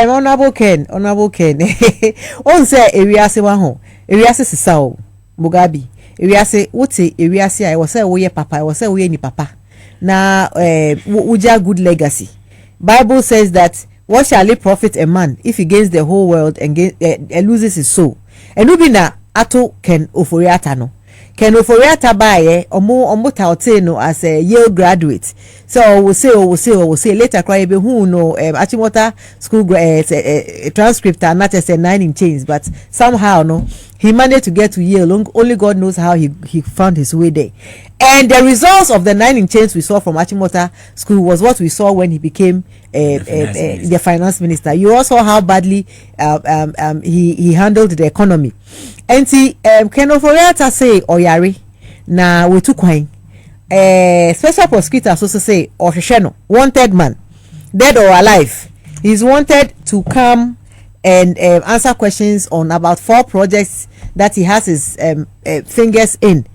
Honorable Ken. On say ewiase wa ho. Ewiase sisa o. Mugabi. Ewiase wote ewiase I was say wo ye papa, I was say wo ye ni papa. Na uja good legacy. Bible says that what shall it profit a man if he gains the whole world and loses his soul? And ubi na ato Ken Ofori-Atta no. Ken Ofori-Atta bae omo taote no as a Yale graduate. So we say later cry be who no Achimota school transcript and not just a 9 in chains, but somehow no he managed to get to Yale. Only God knows how he found his way there. And the results of the 9 in chains we saw from Achimota school was what we saw when he became the finance minister. You also saw how badly he handled the economy. And see, Ken Ofori-Atta say oyari na we took wine. Special prosecutor also say Osheno, wanted man, dead or alive. He's wanted to come and answer questions on about 4 projects that he has his fingers in.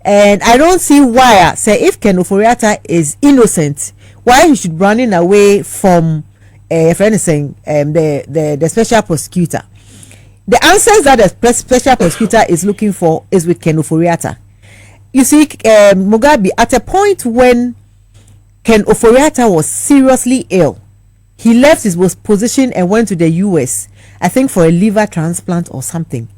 And I don't see why, say, if Ken Ofori-Atta is innocent, why he should running away from, if anything, the special prosecutor. The answers that the special prosecutor is looking for is with Ken Ofori-Atta. You see, Mugabe, at a point when Ken Ofori-Atta was seriously ill, he left his position and went to the US, I think for a liver transplant or something.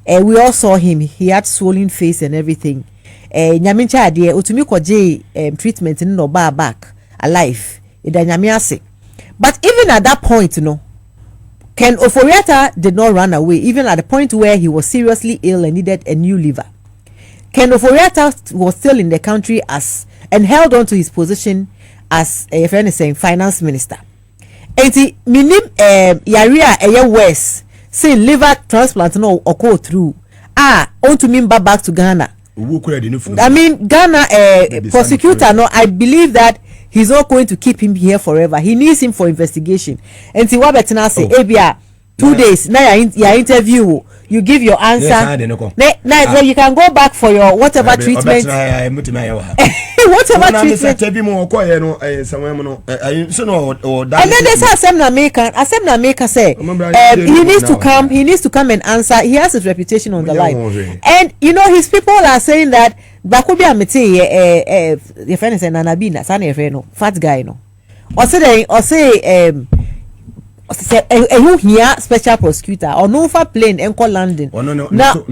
We all saw him. He had swollen face and everything. Nyamincha ade utumi kwaje treatment no ba back alive. Ida nyamiase. But even at that point, Ken Ofori-Atta did not run away, even at the point where he was seriously ill and needed a new liver. Ken Ofori-Atta was still in the country and held on to his position as finance minister. And the minim yaria West saying liver transplant no occur through. On to me back to Ghana. I mean Ghana prosecutor no, I believe that he's not going to keep him here forever. He needs him for investigation. And see what better say, Abia 2 days. Now your interview, you give your answer. Now you can go back for your whatever treatment. Whatever treatment. And then there's Assembly Maker say he needs to come and answer. He has his reputation on the line. And his people are saying that Bakubi Amete your friend is an Anabina, son fat guy or say here special prosecutor or no for plane and call London. Now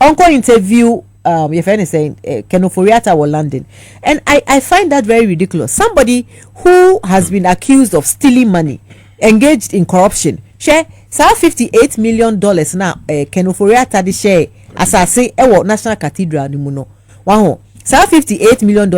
uncle interview your friend is saying Ken Ofori-Atta or London, and I find that very ridiculous. Somebody who has been accused of stealing money, engaged in corruption, share $58 million now. Ken Ofori-Atta the share as I say National Cathedral ni muno. Wow. $58 million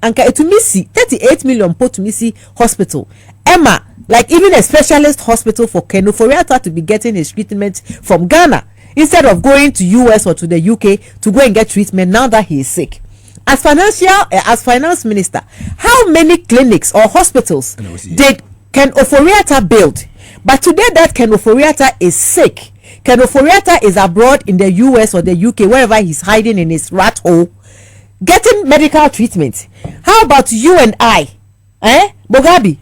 anka etumisi 38 million potumisi hospital Emma, like even a specialist hospital for Ken Ofori-Atta to be getting his treatment from Ghana instead of going to US or to the UK to go and get treatment now that he is sick. As finance minister, how many clinics or hospitals did Ken Ofori-Atta build? But today that Ken Ofori-Atta is sick, Ken Ofori-Atta is abroad in the US or the UK, wherever he's hiding in his rat hole, getting medical treatment. How about you and I? Mugabe,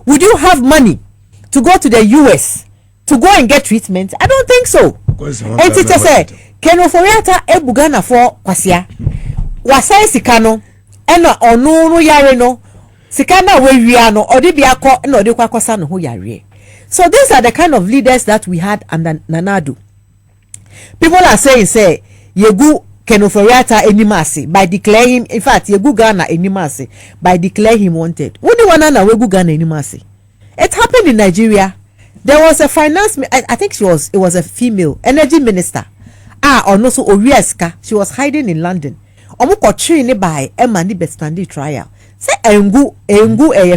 would you have money to go to the US to go and get treatment? I don't think so. And teacher said, Ken Ofori-Atta ebugana for kwasia. Wasai sikano, eno onu yare no, sikana we wiano, odibiako, no de kwakosa no yare. So these are the kind of leaders that we had under Nanadu. People are saying, yegu Ken Ofori-Atta enimasi by declaring him, in fact, yegu Ghana enimasi by declaring him wanted. Wodi wanana wegu Ghana enimasi. It happened in Nigeria. There was a finance, I think it was a female energy minister. Or no so Orieska. She was hiding in London. Omuko tree by Emma ni bestandi trial. Say engu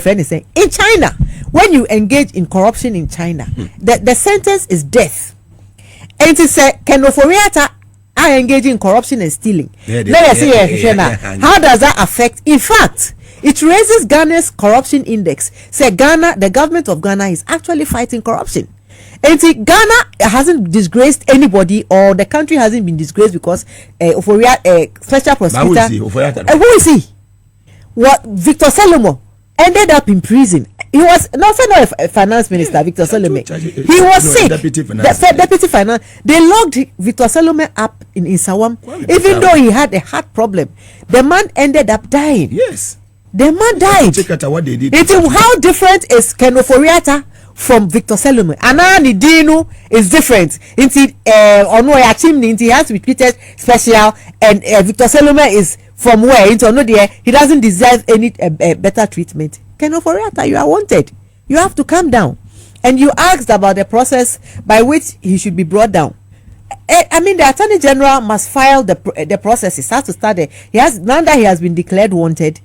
anything in China. When you engage in corruption in China, the sentence is death. And to say Ken Ofori-Atta are engaging in corruption and stealing. Let us see how does that affect? In fact, it raises Ghana's corruption index. Say Ghana, the government of Ghana is actually fighting corruption. And see, Ghana hasn't disgraced anybody, or the country hasn't been disgraced because special prosecutor. Who is he? What Victor Salomo? ended up in prison. He was not a finance minister, Victor Salome. He was sick. Deputy finance. They locked Victor Salome up in Sawam, even though he had a heart problem. The man ended up dying. Yes. The man died. Check out what they did. How different is Ken Ofori-Atta from Victor Salome? Anani Dino is different. Inti Onoya Chimney, he has to be treated special, and Victor Salome is from where? Into Onodia, he doesn't deserve any better treatment. Ken Ofori-Atta, you are wanted. You have to calm down. And you asked about the process by which he should be brought down. I mean, the Attorney General must file the processes. Has to start there. Now that he has been declared wanted,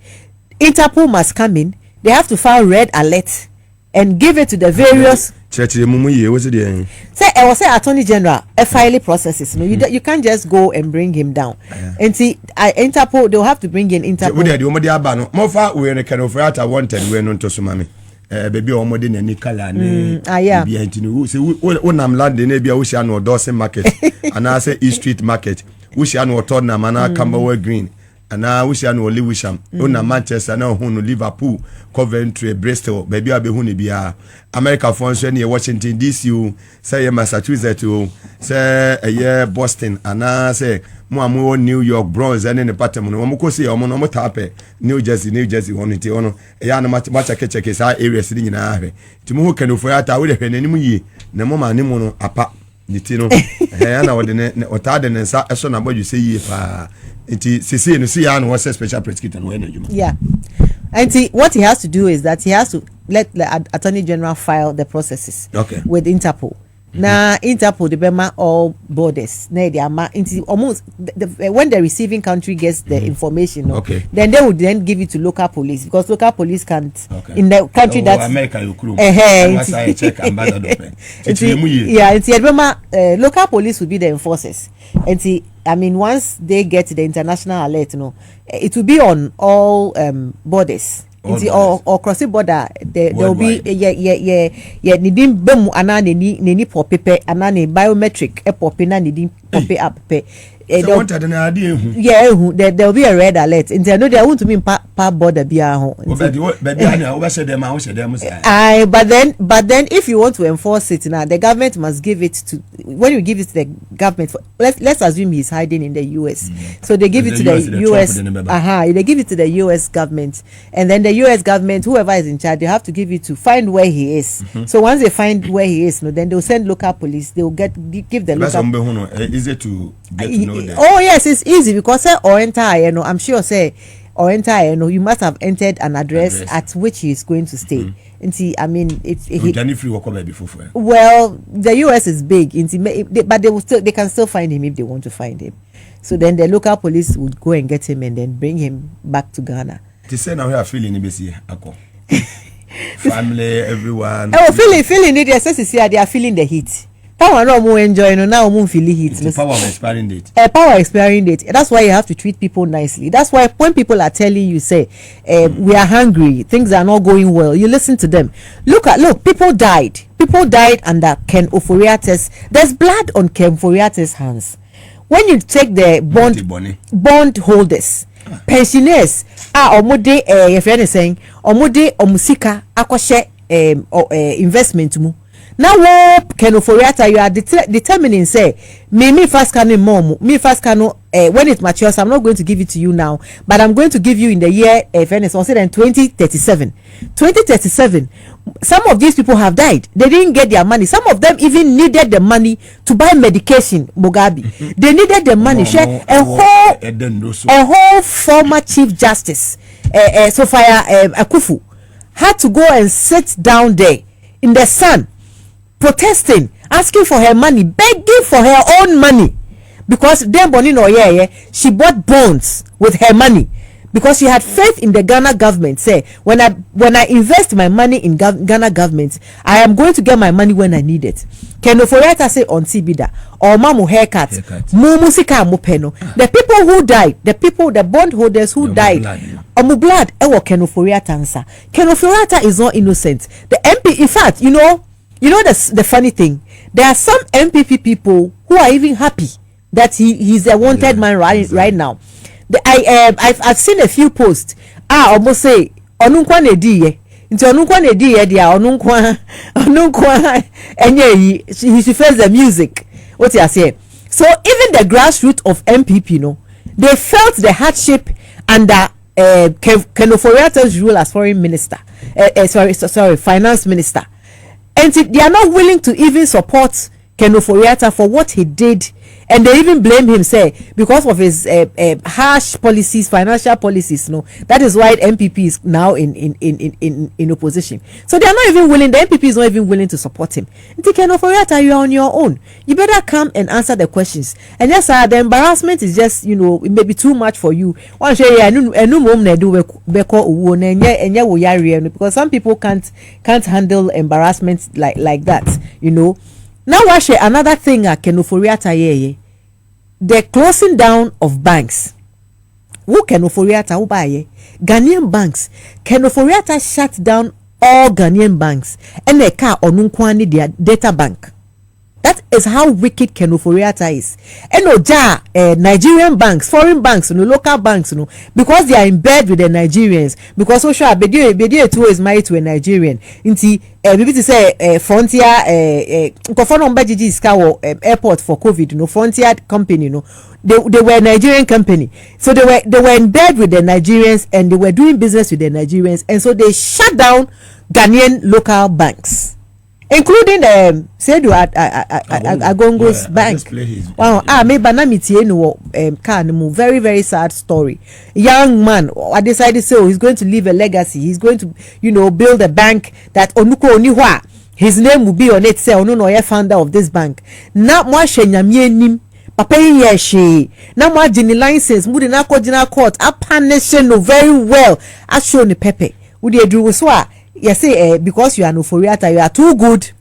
Interpol must come in. They have to file red alert and give it to the various. Say, I was say Attorney General, file processes. No, you can't just go and bring him down. And see, Interpol, they'll have to bring in Interpol. We Ken Ofori-Atta wanted. We not to sumami. Baby, omode na nikala ne. Yeah. Be antinu. Se wonam land ne bia wo hia no Dawson market. Ana say East Street market. Wo hia no Tottenham ana Camberwell Green. Ana wo hia no Lewisham. Ona Manchester na ho no Liverpool, Coventry, Bristol. Baby abehu ne bia. America for nso ne Washington DC o. Say Massachusetts o. Say Boston. Ana say mo New York Bronx and in the pattern no mo ko say o mo no mo tape New Jersey won it ono ya no match check say area sidi nyina ahwe ti mo Ken Ofori-Atta we de hwe nanim yi na mo ma nanim no apa niti no ya na wode ne otade ne nsa eso na boju say yi pa nti sisi no see ya no was special prosecutor no enajuma. Yeah. And see, what he has to do is that he has to let the Attorney General file the processes with Interpol. Now Interpol the Bema all borders. Almost when the receiving country gets the information, then they would then give it to local police, because local police can't in the country that's America. Local police would be the enforcers. And see, I mean, once they get the international alert, it will be on all borders. Or crossing border, there will be needing bemu anani ni pop paper anani biometric pop na needing pop up pe. There will be a red alert. And they know they want to mean pa border bia ho. But then if you want to enforce it now, the government must give it to. When you give it to the government, let's assume he's hiding in the US. So they give it to the US. They give it to the US government, and then the US government, whoever is in charge, they have to give it to find where he is. So once they find where he is, then they'll send local police. They'll give the local. Easy to get to know. Oh yes, it's easy because I'm sure you must have entered an address at which he is going to stay. And see, I mean, well, the US is big, but they can still find him if they want to find him. So then the local police would go and get him and then bring him back to Ghana. To say now we are feeling family, everyone. Feeling it. Yes, they are feeling the heat. Power no more enjoying now more feel heat. Power expiring date. Power expiring date. That's why you have to treat people nicely. That's why when people are telling you, say, we are hungry, things are not going well, you listen to them. Look, people died. People died under Ken Ofori-Atta's. There's blood on Ken Ofori-Atta's hands. When you take the bond holders, pensioners, omode your friend is saying, omode omusika akoshe investment mu. Now, Ken Ofori-Atta, you are determining, say, me first can when it matures, I'm not going to give it to you now, but I'm going to give you in the year, if any, so in 2037. 2037, some of these people have died. They didn't get their money. Some of them even needed the money to buy medication, Mugabe. They needed the money. A whole former Chief Justice, Sophia Akufu, had to go and sit down there in the sun, protesting, asking for her money, begging for her own money, because then she bought bonds with her money because she had faith in the Ghana government. Say, when I invest my money in Ghana government, I am going to get my money when I need it. Ken Ofori-Atta say on Tibida or mamu haircut, musika mupeno. The people who died, the bondholders who died, omu blood, Ken Ofori-Atta answer. Ken Ofori-Atta is not innocent. The MP, in fact, you know the funny thing, there are some MPP people who are even happy that he's a wanted man right now. I've seen a few posts almost say onunkwa na edi ye nti onunkwa na edi ye dia onunkwa enye yi he should face the music what you say. So even the grassroots of MPP they felt the hardship under Ken Ofori-Atta's rule as foreign minister finance minister, and they are not willing to even support Ken Ofori-Atta for what he did, and they even blame him, say, because of his harsh policies, financial policies. That is why MPP is now in opposition. So they are not even willing. The MPP is not even willing to support him. Ken Ofori-Atta, you are on your own. You better come and answer the questions. And yes, the embarrassment is just, it may be too much for you. Because some people can't handle embarrassment like that. Now I share another thing Ken Ofori-Atta the closing down of banks. Who Ken Ofori-Atta who buy Ghanaian banks. Ken Ofori-Atta shut down all Ghanaian banks and they car onunkwani their data bank. That is how wicked Ken Ofori-Atta is. And Nigerian banks, foreign banks, local banks, because they are in bed with the Nigerians. Because social Bedia too is married to a Nigerian. Inti maybe to say Frontier airport for COVID, Frontier company, they were a Nigerian company. So they were in bed with the Nigerians and they were doing business with the Nigerians, and so they shut down Ghanaian local banks, including Sedu Agongo's bank. Wow, me banamiti no very very sad story. Young man, I decided he's going to leave a legacy. He's going to build a bank that onuko oniwa. His name will be on it. Say onuno founder of this bank. Na mo shenyamie nim. Papa ye na mo agini license mu de na kojina court apanish no very well. I show ni pepe. Wo de edru so a yes, because you are no Ofori-Atta, you are too good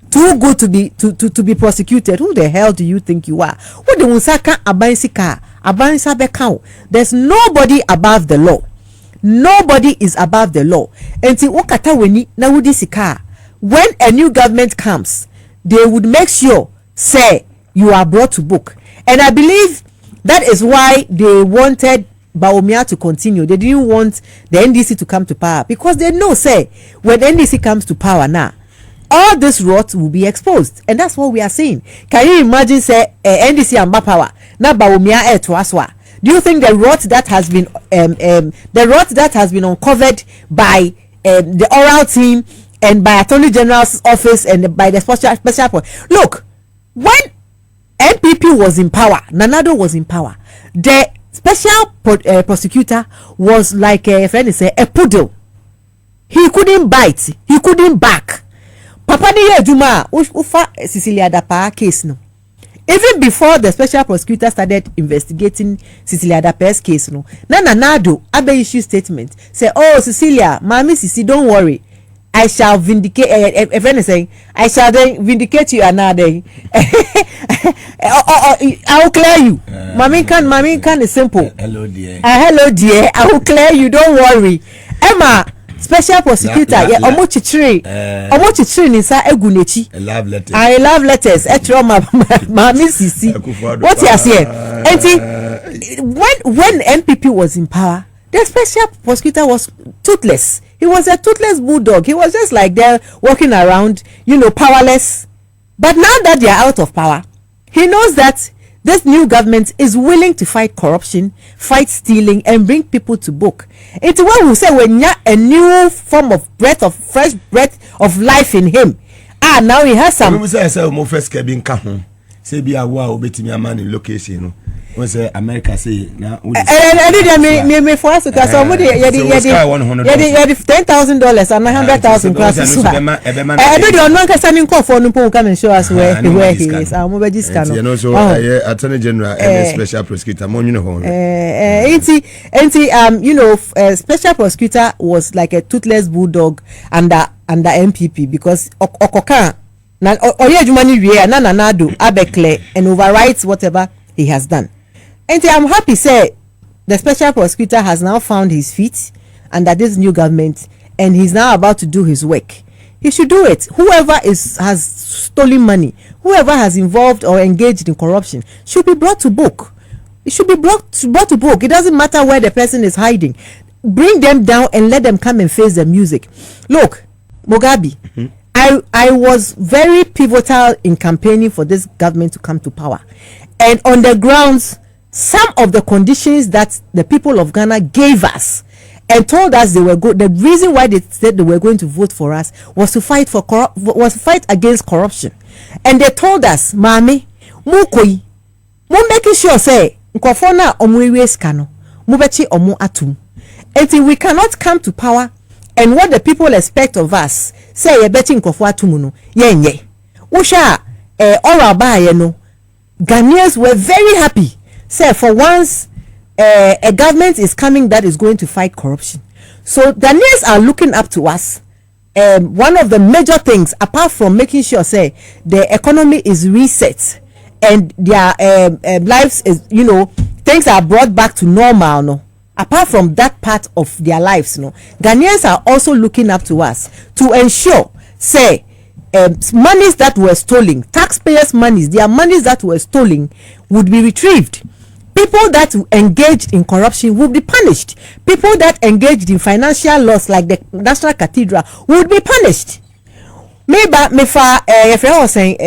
to be prosecuted. Who the hell do you think you are? What the unsaka abansika abansa bekao? There's nobody above the law. Nobody is above the law. And see okata weni na wudi sika. When a new government comes, they would make sure say you are brought to book. And I believe that is why they wanted Bawumia to continue. They didn't want the NDC to come to power because they know, say, when NDC comes to power now, all this rot will be exposed, and that's what we are seeing. Can you imagine, say, NDC and power now Bawumia to Aswa? Do you think the rot that has been uncovered by the oral team and by Attorney General's office and by the special point? Look, when NPP was in power, Nanado was in power, the special prosecutor was like a friend say a poodle. He couldn't bite, he couldn't back. Papa ni Juma ufa Cecilia Dapa case no. Even before the special prosecutor started investigating Cecilia Dapa's case no, Nado Abe issue statement say, oh Cecilia, Mami Cici, don't worry, I shall vindicate. A friend is saying, I shall then vindicate you another. I will clear you. Mami can is simple. Hello dear. Hello dear. I will clear you. Don't worry. Emma, special prosecutor. Omochichiri nisa egunechi. I love letters. Mami Cici. What you are saying? And see, when MPP was in power, the special prosecutor was toothless. He was a toothless bulldog. He was just like there walking around, powerless. But now that they are out of power, he knows that this new government is willing to fight corruption, fight stealing, and bring people to book. It's what we say when you a new form of fresh breath of life in him. Now he has some. Say be a wow betimi amani location no say America say na me for us because somebody you $10,000 and $100,000 classes. I don't know can send call for no come and show us where he is. I mobile this can. You know so Attorney General and special prosecutor mo know special prosecutor was like a toothless bulldog under MPP because Okoka na oyejumani wie na nanado abekle and overwrites whatever he has done. And I'm happy say the special prosecutor has now found his feet under this new government and he's now about to do his work. He should do it. Whoever has stolen money, whoever has involved or engaged in corruption should be brought to book. It should be brought to book. It doesn't matter where the person is hiding. bring them down and let them come and face the music. Look, Mugabe, I was very pivotal in campaigning for this government to come to power, and on the grounds, some of the conditions that the people of Ghana gave us and told us they were good. The reason why they said they were going to vote for us was to fight against corruption, and they told us, "Mami, mukoi, mu making sure say nkofo na omuwe skano, mu bechi omu atum." Until we cannot come to power, and what the people expect of us, say ye bechi nkofo atum no, yenye. Usha ora ba ye no. Ghanaians were very happy. Say for once, a government is coming that is going to fight corruption. So Ghanaians are looking up to us. One of the major things, apart from making sure, say, the economy is reset and their lives is, things are brought back to normal. No, apart from that part of their lives, no, Ghanaians are also looking up to us to ensure, say, monies that were stolen, taxpayers' monies, their monies that were stolen would be retrieved. People that engaged in corruption would be punished. People that engaged in financial loss, like the National Cathedral, would be punished. Maybe, if I was saying,